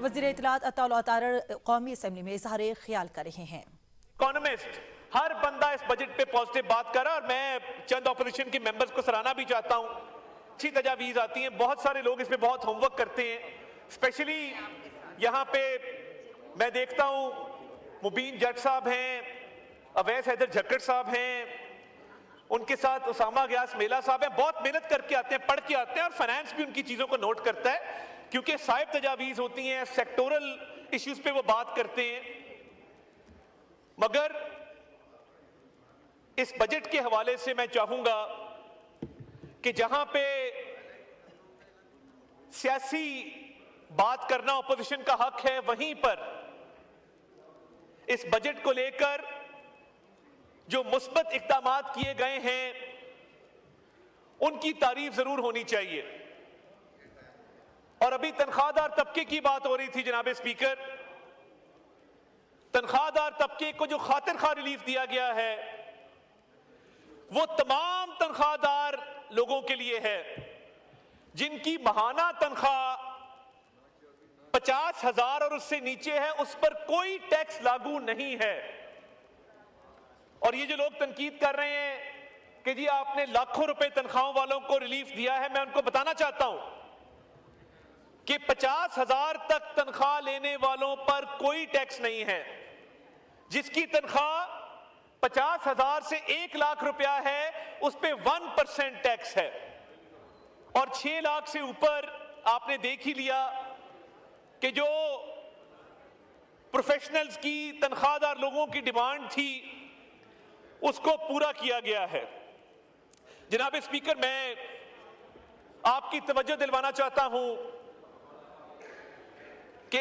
वज़ीर इत्तलात अताउल अतारर कौमी असम्बली में इज़हार ख्याल कर रहे हैं। इकोनॉमिस्ट हर बंदा इस बजट पे पॉजिटिव बात कर रहा है और मैं चंद ऑपोजिशन के मेंबर्स को सराहना भी चाहता हूँ। अच्छी तजावीज आती हैं, बहुत सारे लोग इसमें बहुत होमवर्क करते हैं। स्पेशली यहाँ पे मैं देखता हूँ मुबीन जट साहब हैं, अवैस हैदर झक्कड़ साहब हैं, उनके साथ उसामा गयास मेला साहब हैं, बहुत मेहनत करके आते हैं, पढ़ के आते हैं और फाइनेंस भी उनकी चीज़ों को नोट करता है क्योंकि साहिब तजावीज होती हैं, सेक्टोरल इश्यूज पे वो बात करते हैं। मगर इस बजट के हवाले से मैं चाहूंगा कि जहां पे सियासी बात करना ऑपोजिशन का हक है, वहीं पर इस बजट को लेकर जो मुस्बत इक़दामात किए गए हैं उनकी तारीफ जरूर होनी चाहिए। और अभी तनख्वाहदार तबके की बात हो रही थी जनाब स्पीकर, तनख्वाहदार तबके को जो खातिर खा रिलीफ दिया गया है वो तमाम तनख्वाहदार लोगों के लिए है जिनकी माहाना तनख्वाह 50,000 और उससे नीचे है, उस पर कोई टैक्स लागू नहीं है। और ये जो लोग तनकीद कर रहे हैं कि जी आपने लाखों रुपए तनख्वाहों वालों को रिलीफ दिया है, मैं उनको बताना चाहता हूं कि 50,000 तक तनख्वाह लेने वालों पर कोई टैक्स नहीं है। जिसकी तनख्वाह 50,000 से 1 लाख रुपया है उस पे 1% टैक्स है। और 6 लाख से ऊपर आपने देख ही लिया कि जो प्रोफेशनल्स की तनख्वाहदार लोगों की डिमांड थी उसको पूरा किया गया है। जनाब स्पीकर, मैं आपकी तवज्जो दिलवाना चाहता हूं कि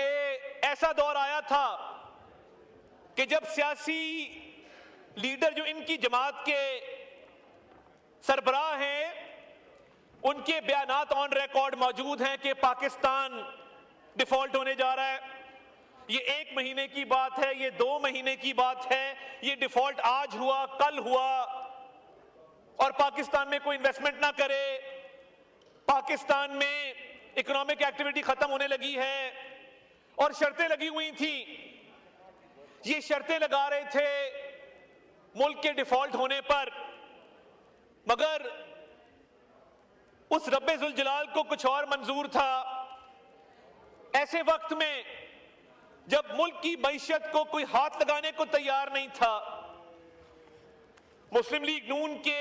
ऐसा दौर आया था कि जब सियासी लीडर जो इनकी जमात के सरबराह हैं उनके बयानात ऑन रिकॉर्ड मौजूद हैं कि पाकिस्तान डिफॉल्ट होने जा रहा है। ये 1 महीने की बात है, ये 2 महीने की बात है, ये डिफॉल्ट आज हुआ, कल हुआ और पाकिस्तान में कोई इन्वेस्टमेंट ना करे, पाकिस्तान में इकोनॉमिक एक्टिविटी खत्म होने लगी है और शर्तें लगी हुई थी। ये शर्तें लगा रहे थे मुल्क के डिफॉल्ट होने पर, मगर उस रब्बे जुल जलाल को कुछ और मंजूर था। ऐसे वक्त में जब मुल्क की मईशत को कोई हाथ लगाने को तैयार नहीं था, मुस्लिम लीग नून के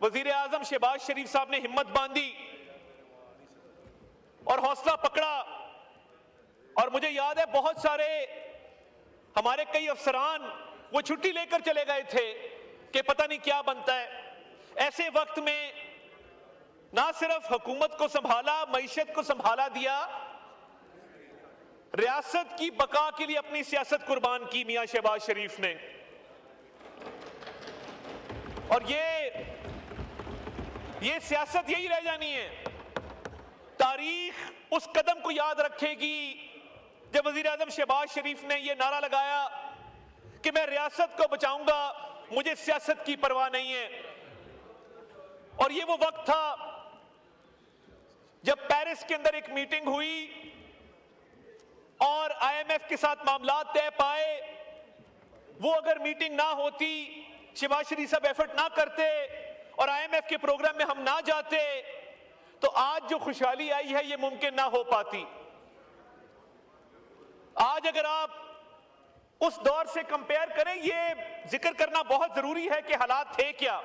वजीर आजम शहबाज शरीफ साहब ने हिम्मत बांधी और हौसला पकड़ा। और मुझे याद है बहुत सारे हमारे कई अफसरान वो छुट्टी लेकर चले गए थे कि पता नहीं क्या बनता है। ऐसे वक्त में ना सिर्फ हुकूमत को संभाला, मईशत को संभाला दिया, रियासत की बका के लिए अपनी सियासत कुर्बान की मियां शहबाज शरीफ ने। और ये सियासत यही रह जानी है। तारीख उस कदम को याद रखेगी जब वजीर आजम शहबाज शरीफ ने यह नारा लगाया कि मैं रियासत को बचाऊंगा, मुझे सियासत की परवाह नहीं है। और ये वो वक्त था जब पेरिस के अंदर एक मीटिंग हुई और IMF के साथ मामला तय पाए। वो अगर मीटिंग ना होती, शहबाज शरीफ साहब एफर्ट ना करते और IMF के प्रोग्राम में हम ना जाते तो आज जो खुशहाली आई है ये मुमकिन ना हो पाती। आज अगर आप उस दौर से कंपेयर करें, ये जिक्र करना बहुत जरूरी है कि हालात थे क्या।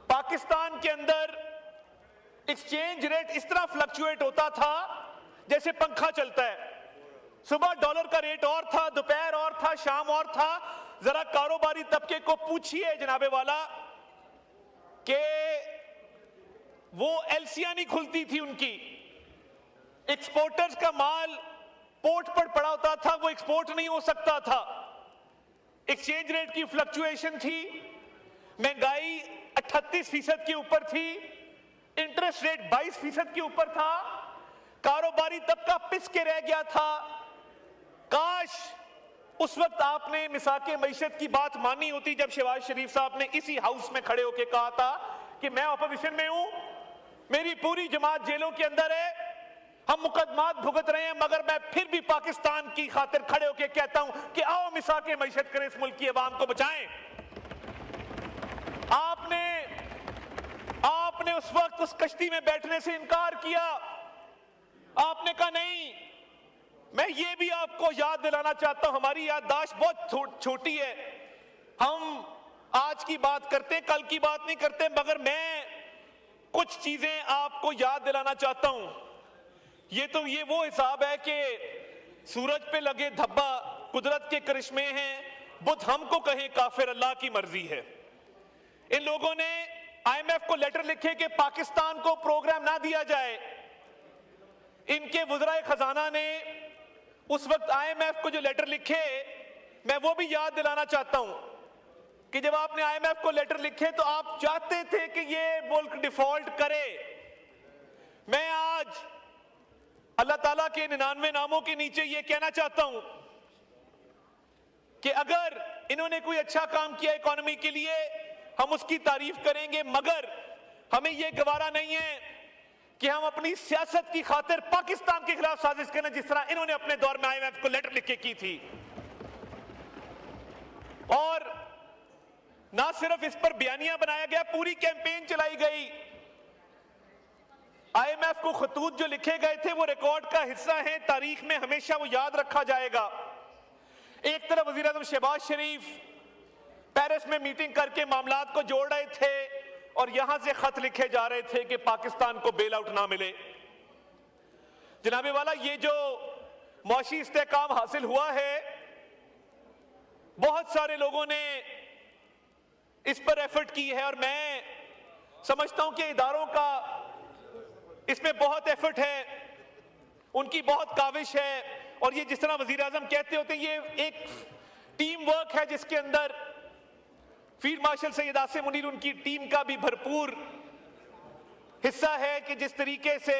पाकिस्तान के अंदर एक्सचेंज रेट इस तरह फ्लक्चुएट होता था जैसे पंखा चलता है। सुबह डॉलर का रेट और था, दोपहर और था, शाम और था। जरा कारोबारी तबके को पूछिए जनाबे वाला कि वो एलसियां नहीं खुलती थी उनकी। एक्सपोर्टर्स का माल पोर्ट पर पड़ा होता था, वो एक्सपोर्ट नहीं हो सकता था। एक्सचेंज रेट की फ्लक्चुएशन थी, महंगाई 38% के ऊपर थी, इंटरेस्ट रेट 22% के ऊपर था, कारोबारी तबका पिस के रह गया था। काश उस वक्त आपने मिसाके मईशत की बात मानी होती जब शहबाज शरीफ साहब ने इसी हाउस में खड़े होकर कहा था कि मैं ऑपोजिशन में हूं, मेरी पूरी जमात जेलों के अंदर है, हम मुकदमात भुगत रहे हैं, मगर मैं फिर भी पाकिस्तान की खातिर खड़े होकर कहता हूं कि आओ मिसा के मईशत करें, इस मुल्क की आवाम को बचाएं। आपने उस वक्त उस कश्ती में बैठने से इनकार किया। आपने कहा नहीं। मैं ये भी आपको याद दिलाना चाहता हूं, हमारी याददाश्त बहुत छोटी है। हम आज की बात करते हैं, कल की बात नहीं करते, मगर मैं कुछ चीजें आपको याद दिलाना चाहता हूं। ये वो हिसाब है कि सूरज पे लगे धब्बा कुदरत के करिश्मे हैं, बुत हमको कहे काफिर अल्लाह की मर्जी है। इन लोगों ने IMF को लेटर लिखे कि पाकिस्तान को प्रोग्राम ना दिया जाए। इनके वज़राए खजाना ने उस वक्त IMF को जो लेटर लिखे, मैं वो भी याद दिलाना चाहता हूं कि जब आपने IMF को लेटर लिखे तो आप चाहते थे कि ये मुल्क डिफॉल्ट करे। मैं आज अल्लाह ताला के 99 नामों के नीचे ये कहना चाहता हूं कि अगर इन्होंने कोई अच्छा काम किया इकोनॉमी के लिए, हम उसकी तारीफ करेंगे, मगर हमें यह गवारा नहीं है कि हम अपनी सियासत की खातिर पाकिस्तान के खिलाफ साजिश करें, जिस तरह इन्होंने अपने दौर में IMF को लेटर लिख के की थी। और ना सिर्फ इस पर बयानिया बनाया गया, पूरी कैंपेन चलाई गई। IMF को खतूत जो लिखे गए थे वो रिकॉर्ड का हिस्सा है, तारीख में हमेशा वो याद रखा जाएगा। एक तरफ वजीर आज़म शहबाज शरीफ पेरिस में मीटिंग करके मामलात को जोड़ रहे थे और यहां से खत लिखे जा रहे थे कि पाकिस्तान को बेल आउट ना मिले। जनाबे वाला, ये जो मौशी इस्तेहकाम हासिल हुआ है, बहुत सारे लोगों ने इस पर एफर्ट की है और मैं समझता हूं कि इदारों का इसमें बहुत एफर्ट है, उनकी बहुत काविश है। और ये जिस तरह वजीर आजम कहते होते हैं, ये एक टीम वर्क है जिसके अंदर फील्ड मार्शल सैयद आसिम मुनीर, उनकी टीम का भी भरपूर हिस्सा है कि जिस तरीके से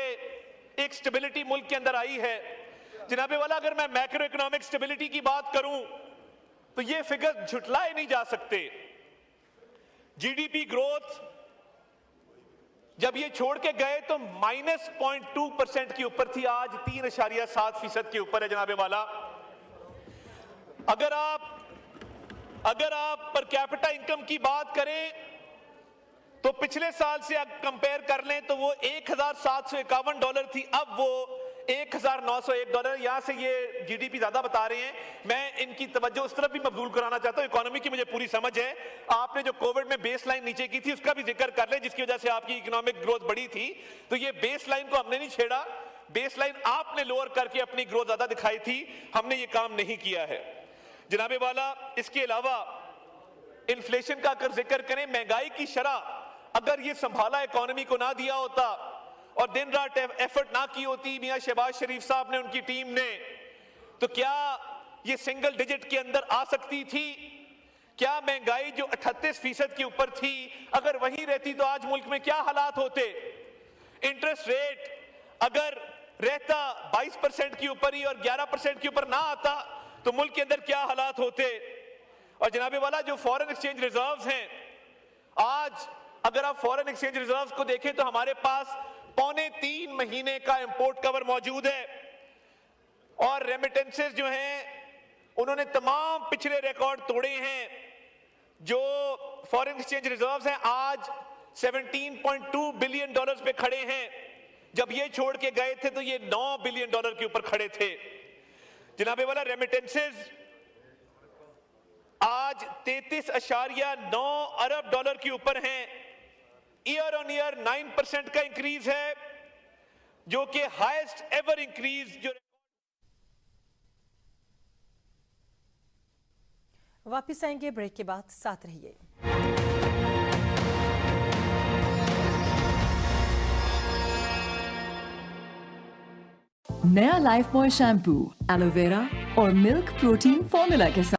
एक स्टेबिलिटी मुल्क के अंदर आई है। जनाबे वाला, अगर मैं मैक्रो इकोनॉमिक स्टेबिलिटी की बात करूं तो ये फिगर झुटलाए नहीं जा सकते। GDP ग्रोथ जब ये छोड़ के गए तो -0.2% के ऊपर थी, आज 3.7% के ऊपर है। जनाबे वाला, अगर आप पर कैपिटा इनकम की बात करें तो पिछले साल से आप कंपेयर कर लें तो वो $1,751 थी, अब वो $1,901। यहां से ये GDP ज्यादा बता रहे हैं। मैं इनकी तवज्जो उस तरफ भी मबजूल कराना चाहता हूं। इकोनॉमी की मुझे पूरी समझ है। आपने जो कोविड में बेस लाइन नीचे की थी उसका भी जिक्र कर ले, जिसकी वजह से आपकी इकोनॉमिक ग्रोथ बढ़ी थी। तो ये बेस लाइन को हमने नहीं छेड़ा, बेस लाइन आपने लोअर करके अपनी ग्रोथ ज्यादा दिखाई थी, हमने ये काम नहीं किया है। जनाबे वाला, इसके अलावा इन्फ्लेशन का अगर जिक्र करें, महंगाई की शरह अगर ये संभाला इकोनॉमी को ना दिया होता और दिन रात एफर्ट ना की होती मियां शहबाज शरीफ साहब ने, उनकी टीम ने, तो क्या ये सिंगल डिजिट के अंदर आ सकती थी? क्या महंगाई जो 38% के ऊपर थी, अगर वही रहती तो आज मुल्क में क्या हालात होते? इंटरेस्ट रेट अगर रहता 22% के ऊपर ही और 11% के ऊपर ना आता तो मुल्क के अंदर क्या हालात होते? और जनाबे वाला, जो फॉरेन एक्सचेंज रिजर्व्स हैं, आज अगर आप फॉरेन एक्सचेंज रिजर्व्स को देखें तो हमारे पास 2.25 महीने का इंपोर्ट कवर मौजूद है। और रेमिटेंसेस जो हैं उन्होंने तमाम पिछले रिकॉर्ड तोड़े हैं। जो फॉरेन एक्सचेंज रिजर्व्स हैं आज $17.2 बिलियन पे खड़े हैं, जब ये छोड़ के गए थे तो ये $9 बिलियन के ऊपर खड़े थे। जनाबे वाला, रेमिटेंसेस आज $33.9 अरब के ऊपर हैं। ईयर ऑन ईयर 9% का इंक्रीज है, जो कि हाईएस्ट एवर इंक्रीज जो। वापिस आएंगे ब्रेक के बाद, साथ रहिए। नया लाइफ बॉय शैम्पू एलोवेरा और मिल्क प्रोटीन फॉर्मूला के साथ